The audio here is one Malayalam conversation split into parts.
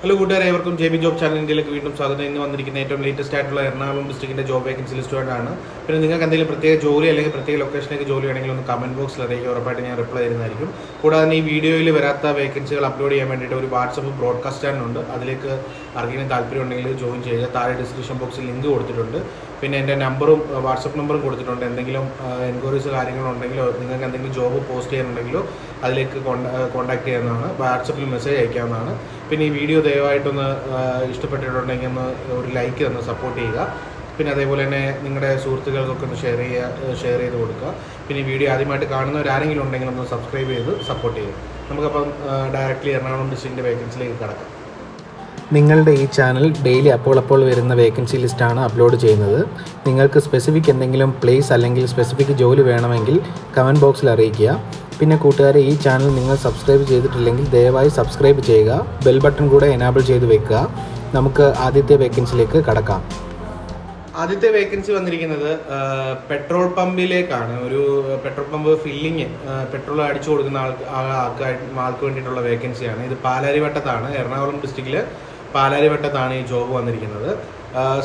ഹലോ കൂട്ടുകാരെ, ഏവർക്കും JB ജോബ് ചാനൽ ഇന്ത്യയിലേക്ക് വീണ്ടും സ്വാഗതം. ഇന്ന് വന്നിരിക്കുന്ന ഏറ്റവും ലേറ്റസ്റ്റ് ആയിട്ടുള്ള എറണാകുളം ഡിസ്ട്രിക്റ്റിന്റെ ജോബ് വേക്കൻസി ലിസ്റ്റുമായിട്ടാണ്. പിന്നെ നിങ്ങൾക്ക് എന്തെങ്കിലും പ്രത്യേക ജോലി അല്ലെങ്കിൽ പ്രത്യേക ലൊക്കേഷനിലേക്ക് ജോലി വേണമെങ്കിൽ ഒന്ന് കമന്റ് ബോക്സിൽ അറിയിക്കുക. ഉറപ്പായിട്ട് ഞാൻ റിപ്ലൈ തരുന്നതായിരിക്കും. കൂടാതെ ഈ വീഡിയോയിൽ വരാത്ത വേക്കൻസികൾ അപ്ലോഡ് ചെയ്യാൻ വേണ്ടിയിട്ട് ഒരു വാട്സപ്പ് ബ്രോഡ്കാസ്റ്റ് ചാനലുണ്ട്. അതിലേക്ക് ആർക്കെങ്കിലും താല്പര്യം ഉണ്ടെങ്കിൽ ജോയിൻ ചെയ്യുക. താഴെ ഡിസ്ക്രിപ്ഷൻ ബോക്സിൽ ലിങ്ക് കൊടുത്തിട്ടുണ്ട്. പിന്നെ എൻ്റെ നമ്പറും വാട്സപ്പ് നമ്പറും കൊടുത്തിട്ടുണ്ട്. എന്തെങ്കിലും എൻക്വയറീസ് കാര്യങ്ങളുണ്ടെങ്കിലോ നിങ്ങൾക്ക് എന്തെങ്കിലും ജോബ് പോസ്റ്റ് ചെയ്യാനുണ്ടെങ്കിലോ അതിലേക്ക് കോൺടാക്ട് ചെയ്യാവുന്നതാണ്. വാട്സപ്പിൽ മെസ്സേജ് അയക്കാവുന്നതാണ്. പിന്നെ ഈ വീഡിയോ ദയവായിട്ടൊന്ന് ഇഷ്ടപ്പെട്ടിട്ടുണ്ടെങ്കിൽ ഒന്ന് ഒരു ലൈക്ക് തന്ന് സപ്പോർട്ട് ചെയ്യുക. പിന്നെ അതേപോലെ തന്നെ നിങ്ങളുടെ സുഹൃത്തുക്കൾക്കൊക്കെ ഒന്ന് ഷെയർ ചെയ്ത് കൊടുക്കുക. പിന്നെ ഈ വീഡിയോ ആദ്യമായിട്ട് കാണുന്നവരാരെങ്കിലും ഉണ്ടെങ്കിൽ ഒന്ന് സബ്സ്ക്രൈബ് ചെയ്ത് സപ്പോർട്ട് ചെയ്യുക. നമുക്കപ്പം ഡയറക്റ്റ്ലി എറണാകുളം ഡിസ്ട്രിക്റ്റിൻ്റെ വേക്കൻസിയിലേക്ക് കടക്കാം. നിങ്ങളുടെ ഈ ചാനൽ ഡെയിലി അപ്പോൾ വരുന്ന വേക്കൻസി ലിസ്റ്റാണ് അപ്ലോഡ് ചെയ്യുന്നത്. നിങ്ങൾക്ക് സ്പെസിഫിക് എന്തെങ്കിലും പ്ലേസ് അല്ലെങ്കിൽ സ്പെസിഫിക് ജോലി വേണമെങ്കിൽ കമൻറ്റ് ബോക്സിൽ അറിയിക്കുക. പിന്നെ കൂട്ടുകാരെ, ഈ ചാനൽ നിങ്ങൾ സബ്സ്ക്രൈബ് ചെയ്തിട്ടില്ലെങ്കിൽ ദയവായി സബ്സ്ക്രൈബ് ചെയ്യുക. ബെൽ ബട്ടൺ കൂടെ എനാബിൾ ചെയ്ത് വെക്കുക. നമുക്ക് ആദ്യത്തെ വേക്കൻസിയിലേക്ക് കടക്കാം. ആദ്യത്തെ വേക്കൻസി വന്നിരിക്കുന്നത് പെട്രോൾ പമ്പിലേക്കാണ്. ഒരു പെട്രോൾ പമ്പ് ഫില്ലിങ്, പെട്രോൾ അടിച്ചു കൊടുക്കുന്ന ആൾക്ക് വേണ്ടിയിട്ടുള്ള വേക്കൻസിയാണ്. ഇത് പാലാരിവട്ടത്താണ്, എറണാകുളം ഡിസ്ട്രിക്റ്റിൽ പാലാരിവട്ടത്താണ് ഈ ജോബ് വന്നിരിക്കുന്നത്.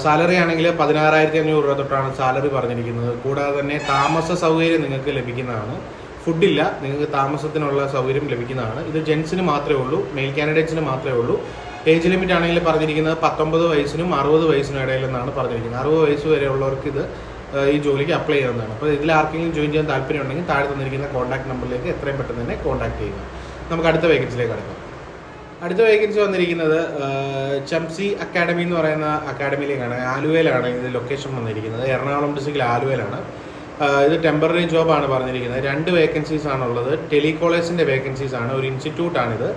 സാലറി ആണെങ്കിൽ 16,500 രൂപ തൊട്ടാണ് സാലറി പറഞ്ഞിരിക്കുന്നത്. കൂടാതെ തന്നെ താമസ സൗകര്യം നിങ്ങൾക്ക് ലഭിക്കുന്നതാണ്. ഫുഡില്ല, നിങ്ങൾക്ക് താമസത്തിനുള്ള സൗകര്യം ലഭിക്കുന്നതാണ്. ഇത് ജെൻസിന് മാത്രമേ ഉള്ളൂ, മെയിൽ കാൻഡിഡേറ്റ്സിന് മാത്രമേ ഉള്ളൂ. ഏജ് ലിമിറ്റ് ആണെങ്കിൽ പറഞ്ഞിരിക്കുന്നത് 19 വയസ്സിനും 60 വയസ്സിനും ഇടയിലെന്നാണ് പറഞ്ഞിരിക്കുന്നത്. 60 വയസ്സ് വരെയുള്ളവർക്ക് ഇത് ഈ ജോലിക്ക് അപ്ലൈ ചെയ്യുന്നതാണ്. അപ്പോൾ ഇതിൽ ആർക്കെങ്കിലും ജോയിൻ ചെയ്യാൻ താല്പര്യം ഉണ്ടെങ്കിൽ താഴെ തന്നിരിക്കുന്ന കോൺടാക്ട് നമ്പറിലേക്ക് എത്രയും പെട്ടെന്ന് തന്നെ കോൺടാക്ട് ചെയ്യുക. നമുക്ക് അടുത്ത വേക്കൻസിയിലേക്ക് കടക്കാം. അടുത്ത വേക്കൻസി വന്നിരിക്കുന്നത് ചംസി അക്കാഡമി എന്ന് പറയുന്ന അക്കാഡമിയിലേക്കാണ്. ആലുവയിലാണ് ഇത് ലൊക്കേഷൻ വന്നിരിക്കുന്നത്. എറണാകുളം ഡിസ്ട്രിക്റ്റിൽ ആലുവയിലാണ്. ഇത് ടെമ്പററി ജോബാണ് പറഞ്ഞിരിക്കുന്നത്. 2 വേക്കൻസീസ് ആണുള്ളത്. ടെലികോളേജിൻ്റെ വേക്കൻസീസ് ആണ്. ഒരു ഇൻസ്റ്റിറ്റ്യൂട്ടാണിത്.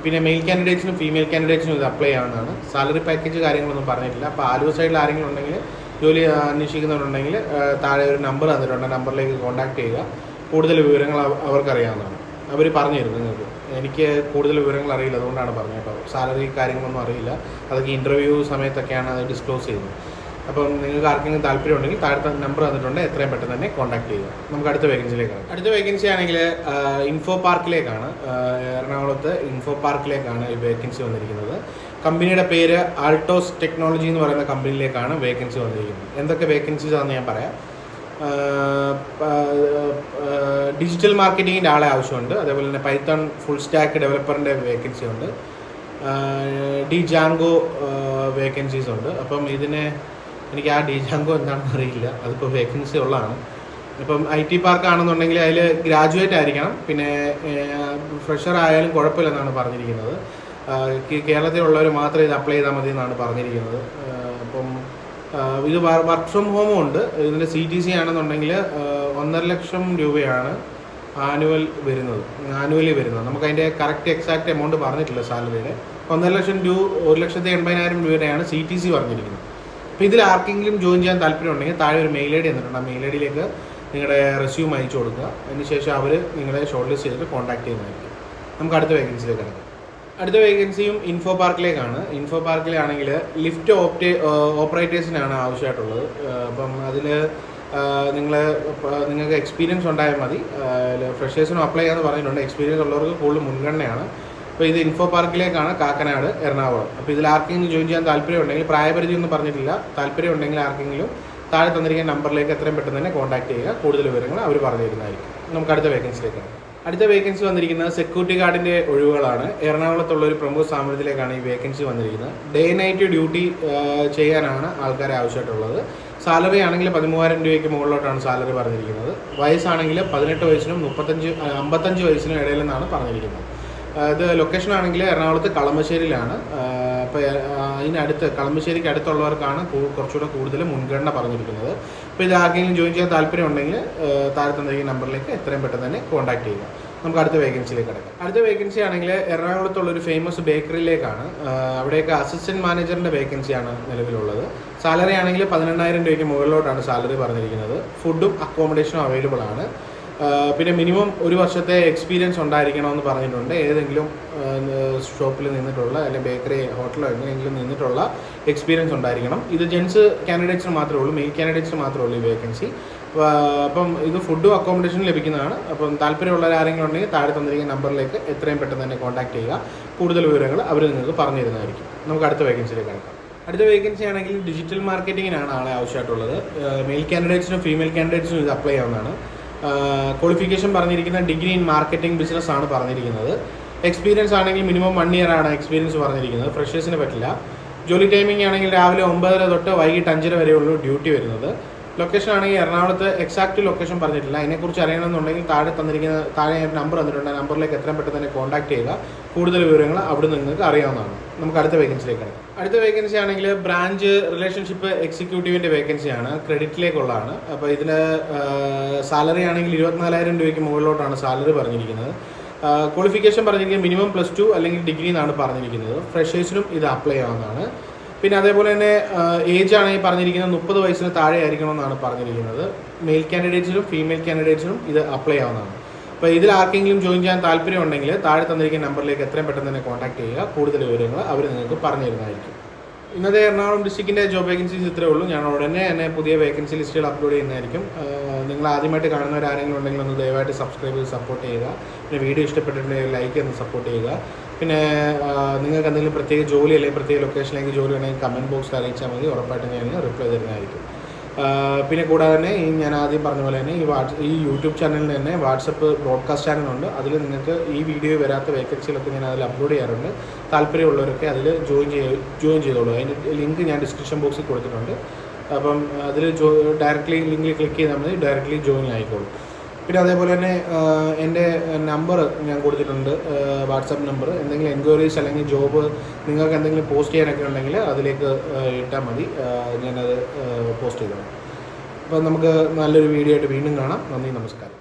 പിന്നെ മെയിൽ കാൻഡിഡേറ്റ്സിനും ഫീമെയിൽ കാൻഡിഡേറ്റ്സിനും ഇത് അപ്ലൈ ചെയ്യാവുന്നതാണ്. സാലറി പാക്കേജ് കാര്യങ്ങളൊന്നും പറഞ്ഞിട്ടില്ല. അപ്പോൾ ആലുവ സൈഡിൽ ആരെങ്കിലും ഉണ്ടെങ്കിൽ ജോലി അന്വേഷിക്കുന്നവരുണ്ടെങ്കിൽ താഴെ ഒരു നമ്പർ തന്നിട്ടുണ്ട്. നമ്പറിലേക്ക് കോൺടാക്ട് ചെയ്യുക. കൂടുതൽ വിവരങ്ങൾ അവർക്കറിയാവുന്നതാണ്. അവർ പറഞ്ഞു തരും നിങ്ങൾക്ക്. എനിക്ക് കൂടുതൽ വിവരങ്ങൾ അറിയില്ല, അതുകൊണ്ടാണ് പറഞ്ഞത് കേട്ടോ. സാലറി കാര്യങ്ങളൊന്നും അറിയില്ല. അതൊക്കെ ഇൻ്റർവ്യൂ സമയത്തൊക്കെയാണ് അത് ഡിസ്ക്ലോസ് ചെയ്യുന്നത്. അപ്പം നിങ്ങൾക്ക് ആർക്കെങ്കിലും താല്പര്യം ഉണ്ടെങ്കിൽ താഴത്തെ നമ്പർ തന്നിട്ടുണ്ട്, എത്രയും പെട്ടെന്ന് തന്നെ കോൺടാക്ട് ചെയ്യുക. നമുക്ക് അടുത്ത വേക്കൻസിയിലേക്കാണ്. അടുത്ത വേക്കൻസി ആണെങ്കിൽ ഇൻഫോ പാർക്കിലേക്കാണ്. എറണാകുളത്ത് ഇൻഫോ പാർക്കിലേക്കാണ് ഈ വേക്കൻസി വന്നിരിക്കുന്നത്. കമ്പനിയുടെ പേര് ആൾട്ടോസ് ടെക്നോളജി എന്ന് പറയുന്ന കമ്പനിയിലേക്കാണ് വേക്കൻസി വന്നിരിക്കുന്നത്. എന്തൊക്കെ വേക്കൻസീസ് ആണെന്ന് ഞാൻ പറയാം. ഡിജിറ്റൽ മാർക്കറ്റിങ്ങിൻ്റെ ആളെ ആവശ്യമുണ്ട്. അതേപോലെ തന്നെ പൈത്തൺ ഫുൾ സ്റ്റാക്ക് ഡെവലപ്പറിൻ്റെ വേക്കൻസി ഉണ്ട്. ജാങ്കോ വേക്കൻസീസ് ഉണ്ട്. അപ്പം എനിക്ക് ആ ജാങ്കോ എന്താണെന്ന് അറിയില്ല. അതിപ്പോൾ വേക്കൻസി ഉള്ളതാണ്. ഇപ്പം IT പാർക്ക് ആണെന്നുണ്ടെങ്കിൽ അതിൽ ഗ്രാജുവേറ്റ് ആയിരിക്കണം. പിന്നെ ഫ്രഷർ ആയാലും കുഴപ്പമില്ലെന്നാണ് പറഞ്ഞിരിക്കുന്നത്. കേരളത്തിലുള്ളവർ മാത്രം ഇത് അപ്ലൈ ചെയ്താൽ മതി എന്നാണ് പറഞ്ഞിരിക്കുന്നത്. അപ്പം ഇത് വർക്ക് ഫ്രം ഹോമും ഉണ്ട്. ഇതിൻ്റെ CTC ആണെന്നുണ്ടെങ്കിൽ 1.5 ലക്ഷം രൂപയാണ് ആനുവലി വരുന്നത്. നമുക്കതിൻ്റെ കറക്റ്റ് എക്സാക്റ്റ് എമൗണ്ട് പറഞ്ഞിട്ടില്ല സാലറിയുടെ. 1.5 ലക്ഷം രൂപ 1,80,000 രൂപയാണ് CTC പറഞ്ഞിരിക്കുന്നത്. അപ്പോൾ ഇതിൽ ആർക്കെങ്കിലും ജോയിൻ ചെയ്യാൻ താല്പര്യം ഉണ്ടെങ്കിൽ താഴെ ഒരു മെയിൽ ID തന്നിട്ടുണ്ട്. ആ മെയിൽ IDയിലേക്ക് നിങ്ങളുടെ റെസ്യൂം അയച്ചു കൊടുക്കുക. അതിനുശേഷം അവർ നിങ്ങളെ ഷോർട്ട് ലിസ്റ്റ് ചെയ്തിട്ട് കോൺടാക്ട് ചെയ്യുന്നതായിരിക്കും. നമുക്ക് അടുത്ത വേക്കൻസിയിലേക്ക് കിടക്കാം. അടുത്ത വേക്കൻസിയും ഇൻഫോ പാർക്കിലേക്കാണ്. ഇൻഫോ പാർക്കിലാണെങ്കിൽ ലിഫ്റ്റ് ഓപ്പറേറ്റേഴ്സിനാണ് ആവശ്യമായിട്ടുള്ളത്. അപ്പം അതിൽ നിങ്ങൾക്ക് എക്സ്പീരിയൻസ് ഉണ്ടായാൽ മതി. ഫ്രഷേഴ്സിനും അപ്ലൈ ചെയ്യാമെന്ന് പറഞ്ഞിട്ടുണ്ട്. എക്സ്പീരിയൻസ് ഉള്ളവർക്ക് കൂടുതൽ മുൻഗണനയാണ്. അപ്പോൾ ഇത് ഇൻഫോ പാർക്കിലേക്കാണ്, കാക്കനാട്, എറണാകുളം. അപ്പോൾ ഇതിൽ ആർക്കെങ്കിലും ജോയിൻ ചെയ്യാൻ താല്പര്യം ഉണ്ടെങ്കിൽ, പ്രായപരിധി ഒന്നും പറഞ്ഞിട്ടില്ല, താല്പര്യം ഉണ്ടെങ്കിൽ ആർക്കെങ്കിലും താഴെ തന്നിരിക്കുന്ന നമ്പറിലേക്ക് എത്രയും പെട്ടെന്ന് തന്നെ കോൺടാക്ട് ചെയ്യുക. കൂടുതൽ വിവരങ്ങൾ അവർ പറഞ്ഞു തരുന്നതായിരിക്കും. നമുക്ക് അടുത്ത വേക്കൻസിയിലേക്കാണ്. അടുത്ത വേക്കൻസി വന്നിരിക്കുന്നത് സെക്യൂരിറ്റി ഗാർഡിൻ്റെ ഒഴിവുകളാണ്. എറണാകുളത്തുള്ള ഒരു പ്രമുഖ സ്ഥാപനത്തിലേക്കാണ് ഈ വേക്കൻസി വന്നിരിക്കുന്നത്. ഡേ നൈറ്റ് ഡ്യൂട്ടി ചെയ്യാനാണ് ആൾക്കാരെ ആവശ്യമായിട്ടുള്ളത്. സാലറി ആണെങ്കിൽ 13,000 രൂപയ്ക്ക് മുകളിലോട്ടാണ് സാലറി പറഞ്ഞിരിക്കുന്നത്. വയസ്സാണെങ്കിൽ 18 വയസ്സിനും 55 വയസ്സിനും ഇടയിലെന്നാണ് പറഞ്ഞിരിക്കുന്നത്. ഇത് ലൊക്കേഷൻ ആണെങ്കിൽ എറണാകുളത്ത് കളമശ്ശേരിയിലാണ്. അപ്പോൾ കളമശ്ശേരിക്ക് അടുത്തുള്ളവർക്കാണ് കുറച്ചുകൂടെ കൂടുതൽ മുൻഗണന പറഞ്ഞിരിക്കുന്നത്. അപ്പോൾ ഇത് ആർക്കെങ്കിലും ജോയിൻ ചെയ്യാൻ താല്പര്യം ഉണ്ടെങ്കിൽ താഴെ തന്നിരിക്കുന്ന നമ്പറിലേക്ക് എത്രയും പെട്ടെന്ന് തന്നെ കോൺടാക്ട് ചെയ്യുക. നമുക്ക് അടുത്ത വേക്കൻസിയിലേക്ക് കിടക്കാം. അടുത്ത വേക്കൻസി ആണെങ്കിൽ എറണാകുളത്തുള്ളൊരു ഫേമസ് ബേക്കറിയിലേക്കാണ്. അവിടെയൊക്കെ അസിസ്റ്റൻറ്റ് മാനേജറിൻ്റെ വേക്കൻസിയാണ് നിലവിലുള്ളത്. സാലറി ആണെങ്കിൽ 18,000 രൂപയ്ക്ക് മുകളിലോട്ടാണ് സാലറി പറഞ്ഞിരിക്കുന്നത്. ഫുഡും അക്കോമഡേഷനും അവൈലബിൾ ആണ്. പിന്നെ മിനിമം 1 വർഷത്തെ എക്സ്പീരിയൻസ് ഉണ്ടായിരിക്കണമെന്ന് പറഞ്ഞിട്ടുണ്ട്. ഏതെങ്കിലും ഷോപ്പിൽ നിന്നിട്ടുള്ള അല്ലെങ്കിൽ ബേക്കറി ഹോട്ടലോ എങ്ങനെയെങ്കിലും നിന്നിട്ടുള്ള എക്സ്പീരിയൻസ് ഉണ്ടായിരിക്കണം. ഇത് ജെൻസ് കാൻഡിഡേറ്റ്സിന് മാത്രമേ ഉള്ളൂ, മെയിൽ കാൻഡിഡേറ്റ്സിന് മാത്രമേ ഉള്ളൂ ഈ വേക്കൻസി. അപ്പം ഇത് ഫുഡും അക്കോമഡേഷനും ലഭിക്കുന്നതാണ്. അപ്പം താല്പര്യമുള്ളവർ ആരെങ്കിലും ഉണ്ടെങ്കിൽ താഴെ തന്നിരിക്കുന്ന നമ്പറിലേക്ക് എത്രയും പെട്ടെന്ന് തന്നെ കോൺടാക്ട് ചെയ്യുക. കൂടുതൽ വിവരങ്ങൾ അവർ നിങ്ങൾക്ക് പറഞ്ഞു തരുന്നതായിരിക്കും. നമുക്ക് അടുത്ത വേക്കൻസിയിലേക്ക് കിടക്കാം. അടുത്ത വേക്കൻസി ആണെങ്കിൽ ഡിജിറ്റൽ മാർക്കറ്റിങ്ങിനാണ് ആളെ ആവശ്യമായിട്ടുള്ളത്. മെയിൽ കാൻഡിഡേറ്റ്സിനും ഫീമെയിൽ കാൻഡിഡേറ്റ്സിനും ഇത് അപ്ലൈ ചെയ്യാവുന്നതാണ്. ക്വാളിഫിക്കേഷൻ പറഞ്ഞിരിക്കുന്ന ഡിഗ്രി ഇൻ മാർക്കറ്റിംഗ് ബിസിനസ് ആണ് പറഞ്ഞിരിക്കുന്നത്. എക്സ്പീരിയൻസ് ആണെങ്കിൽ മിനിമം 1 year ആണ് എക്സ്പീരിയൻസ് പറഞ്ഞിരിക്കുന്നത്. ഫ്രഷേഴ്സിന് പറ്റില്ല. ജോലി ടൈമിംഗ് ആണെങ്കിൽ രാവിലെ 9:30 തൊട്ട് വൈകിട്ട് 5:30 വരെയുള്ളൂ ഡ്യൂട്ടി വരുന്നത്. ലൊക്കേഷൻ ആണെങ്കിൽ എറണാകുളത്ത് എക്സാക്റ്റ് ലൊക്കേഷൻ പറഞ്ഞിട്ടില്ല. അതിനെക്കുറിച്ച് അറിയണമെന്നുണ്ടെങ്കിൽ താഴെ നമ്പർ തന്നിട്ടുണ്ട്. ആ നമ്പറിലേക്ക് എത്രയും പെട്ടെന്ന് തന്നെ കോൺടാക്ട് ചെയ്യുക. കൂടുതൽ വിവരങ്ങൾ അവിടെ നിങ്ങൾക്ക് അറിയാവുന്നതാണ്. നമുക്ക് അടുത്ത വേക്കൻസിയിലേക്ക് കിടക്കാം. അടുത്ത വേക്കൻസി ആണെങ്കിൽ ബ്രാഞ്ച് റിലേഷൻഷിപ്പ് എക്സിക്യൂട്ടീവിൻ്റെ വേക്കൻസിയാണ്. ക്രെഡിറ്റിലേക്കുള്ളതാണ്. അപ്പോൾ ഇതിൽ സാലറി ആണെങ്കിൽ 24,000 രൂപയ്ക്ക് മുകളിലോട്ടാണ് സാലറി പറഞ്ഞിരിക്കുന്നത്. ക്വാളിഫിക്കേഷൻ പറഞ്ഞിരിക്കുന്നത് മിനിമം +2 അല്ലെങ്കിൽ ഡിഗ്രി എന്നാണ് പറഞ്ഞിരിക്കുന്നത്. ഫ്രഷേഴ്സിനും ഇത് അപ്ലൈ ചെയ്യാവുന്നതാണ്. പിന്നെ അതേപോലെ തന്നെ ഏജ് ആണെങ്കിൽ പറഞ്ഞിരിക്കുന്നത് 30 വയസ്സിന് താഴെ ആയിരിക്കണമെന്നാണ് പറഞ്ഞിരിക്കുന്നത്. മെയിൽ കാൻഡിഡേറ്റ്സിനും ഫീമെയിൽ കാൻഡിഡേറ്റ്സിനും ഇത് അപ്ലൈ ചെയ്യാവുന്നതാണ്. അപ്പോൾ ഇതിൽ ആർക്കെങ്കിലും ജോയിൻ ചെയ്യാൻ താല്പര്യം ഉണ്ടെങ്കിൽ താഴെ തന്നിരിക്കുന്ന നമ്പറിലേക്ക് എത്രയും പെട്ടെന്ന് തന്നെ കോൺടാക്ട് ചെയ്യുക. കൂടുതൽ വിവരങ്ങൾ അവർ നിങ്ങൾക്ക് പറഞ്ഞു തരുന്നതായിരിക്കും. ഇന്നത്തെ എറണാകുളം ഡിസ്ട്രിക്റ്റിൻ്റെ ജോബ് വേക്കൻസീസ് ഇത്രയേ ഉള്ളൂ. ഞാൻ ഉടനെ തന്നെ പുതിയ വേക്കൻസി ലിസ്റ്റുകൾ അപ്ലോഡ് ചെയ്യുന്നതായിരിക്കും. നിങ്ങൾ ആദ്യമായിട്ട് കാണുന്നവരാരെങ്കിലും ഉണ്ടെങ്കിൽ ഒന്ന് ദയവായിട്ട് സബ്സ്ക്രൈബ് ചെയ്ത് സപ്പോർട്ട് ചെയ്യുക. പിന്നെ വീഡിയോ ഇഷ്ടപ്പെട്ടിട്ടുണ്ടെങ്കിൽ ലൈക്ക് ചെയ്ത് സപ്പോർട്ട് ചെയ്യുക. പിന്നെ നിങ്ങൾക്ക് എന്തെങ്കിലും പ്രത്യേക ജോലി അല്ലെങ്കിൽ പ്രത്യേക ലൊക്കേഷനിലേക്ക് ജോലി ഉണ്ടെങ്കിൽ കമൻറ്റ് ബോക്സിൽ അറിയിച്ചാൽ മതി. ഉറപ്പായിട്ടും ഞാൻ റിപ്ലൈ തരുന്നതായിരിക്കും. പിന്നെ കൂടാതെ തന്നെ ഞാൻ ആദ്യം പറഞ്ഞ പോലെ തന്നെ ഈ യൂട്യൂബ് ചാനലിൽ തന്നെ വാട്സപ്പ് ബ്രോഡ്കാസ്റ്റ് ചാനലുണ്ട്. അതിൽ നിങ്ങൾക്ക് ഈ വീഡിയോ വരാത്ത വേക്കൻസികളൊക്കെ ഞാൻ അതിൽ അപ്ലോഡ് ചെയ്യാറുണ്ട്. താല്പര്യമുള്ളവരൊക്കെ അതിൽ ജോയിൻ ചെയ്തോളൂ. അതിൻ്റെ ലിങ്ക് ഞാൻ ഡിസ്ക്രിപ്ഷൻ ബോക്സിൽ കൊടുത്തിട്ടുണ്ട്. അപ്പം അതിൽ ഡയറക്റ്റ്ലി ലിങ്കിൽ ക്ലിക്ക് ചെയ്താൽ മതി, ഡയറക്റ്റ്ലി ജോയിൻ ആയിക്കോളും. പിന്നെ അതേപോലെ തന്നെ എൻ്റെ നമ്പർ ഞാൻ കൊടുത്തിട്ടുണ്ട്, വാട്സാപ്പ് നമ്പർ. എന്തെങ്കിലും എൻക്വയറീസ് അല്ലെങ്കിൽ ജോബ് നിങ്ങൾക്ക് എന്തെങ്കിലും പോസ്റ്റ് ചെയ്യാനൊക്കെ ഉണ്ടെങ്കിൽ അതിലേക്ക് ഇട്ടാൽ മതി, ഞാനത് പോസ്റ്റ് ചെയ്തോളാം. അപ്പോൾ നമുക്ക് നല്ലൊരു വീഡിയോ ആയിട്ട് വീണ്ടും കാണാം. നന്ദി, നമസ്കാരം.